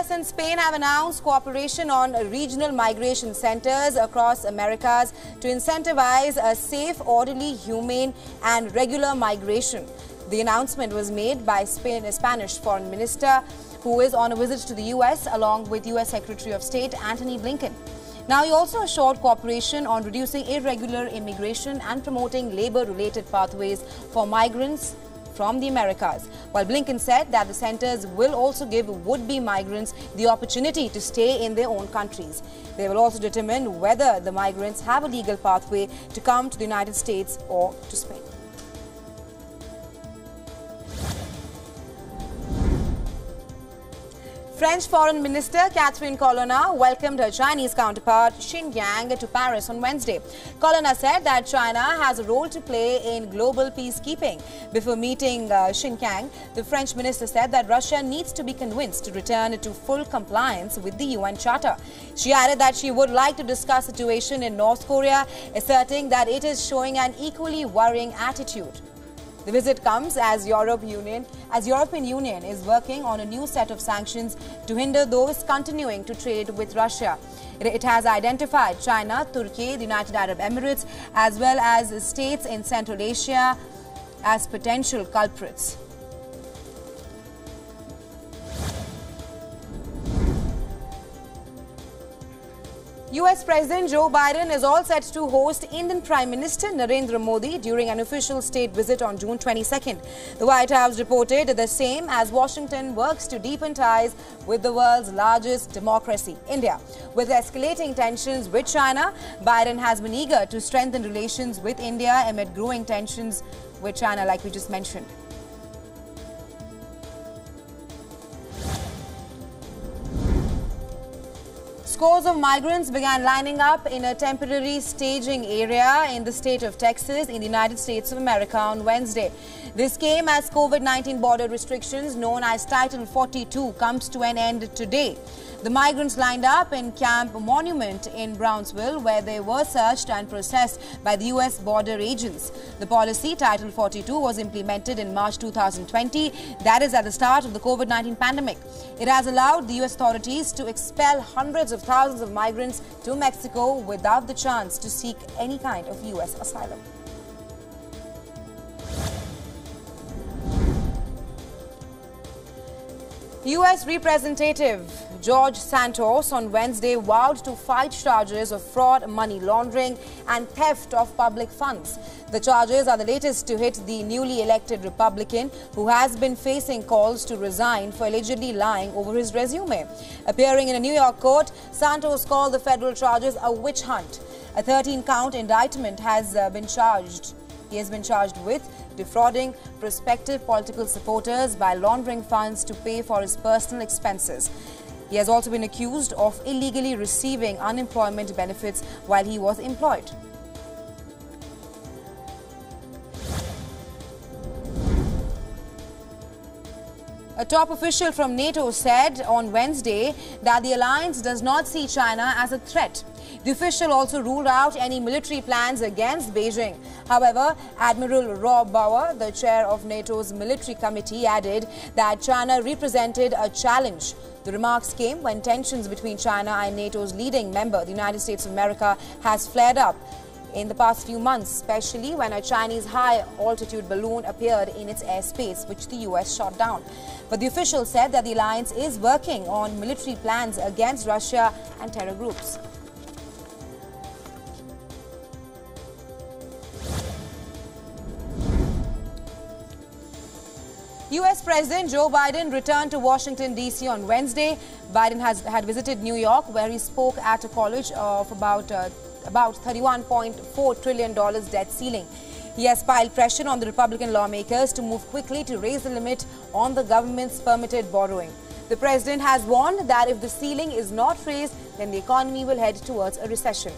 US and Spain have announced cooperation on regional migration centers across Americas to incentivize a safe, orderly, humane and regular migration. The announcement was made by Spanish Foreign Minister, who is on a visit to the US along with US Secretary of State Antony Blinken. Now, he also assured cooperation on reducing irregular immigration and promoting labor-related pathways for migrants from the Americas, while Blinken said that the centers will also give would-be migrants the opportunity to stay in their own countries. They will also determine whether the migrants have a legal pathway to come to the United States or to Spain. French Foreign Minister Catherine Colonna welcomed her Chinese counterpart Xinjiang to Paris on Wednesday. Colonna said that China has a role to play in global peacekeeping. Before meeting Xinjiang, the French minister said that Russia needs to be convinced to return to full compliance with the UN Charter. She added that she would like to discuss the situation in North Korea, asserting that it is showing an equally worrying attitude. The visit comes as European Union is working on a new set of sanctions to hinder those continuing to trade with Russia. It has identified China, Turkey, the United Arab Emirates, as well as states in Central Asia as potential culprits. US President Joe Biden is all set to host Indian Prime Minister Narendra Modi during an official state visit on June 22nd. The White House reported the same as Washington works to deepen ties with the world's largest democracy, India. With escalating tensions with China, Biden has been eager to strengthen relations with India amid growing tensions with China, like we just mentioned. Scores of migrants began lining up in a temporary staging area in the state of Texas in the United States of America on Wednesday. This came as COVID-19 border restrictions known as Title 42 comes to an end today. The migrants lined up in Camp Monument in Brownsville, where they were searched and processed by the U.S. border agents. The policy, Title 42, was implemented in March 2020, that is at the start of the COVID-19 pandemic. It has allowed the U.S. authorities to expel hundreds of thousands of migrants to Mexico without the chance to seek any kind of U.S. asylum. U.S. Representative George Santos on Wednesday vowed to fight charges of fraud, money laundering and theft of public funds. The charges are the latest to hit the newly elected Republican who has been facing calls to resign for allegedly lying over his resume. Appearing in a New York court, Santos called the federal charges a witch hunt. A 13-count indictment has been charged. He has been charged with defrauding prospective political supporters by laundering funds to pay for his personal expenses. He has also been accused of illegally receiving unemployment benefits while he was employed. A top official from NATO said on Wednesday that the alliance does not see China as a threat. The official also ruled out any military plans against Beijing. However, Admiral Rob Bauer, the chair of NATO's military committee, added that China represented a challenge. The remarks came when tensions between China and NATO's leading member, the United States of America, has flared up in the past few months, especially when a Chinese high-altitude balloon appeared in its airspace, which the US shot down. But the official said that the alliance is working on military plans against Russia and terror groups. U.S. President Joe Biden returned to Washington, D.C. on Wednesday. Biden had visited New York, where he spoke at a college of about $31.4 trillion debt ceiling. He has piled pressure on the Republican lawmakers to move quickly to raise the limit on the government's permitted borrowing. The president has warned that if the ceiling is not raised, then the economy will head towards a recession.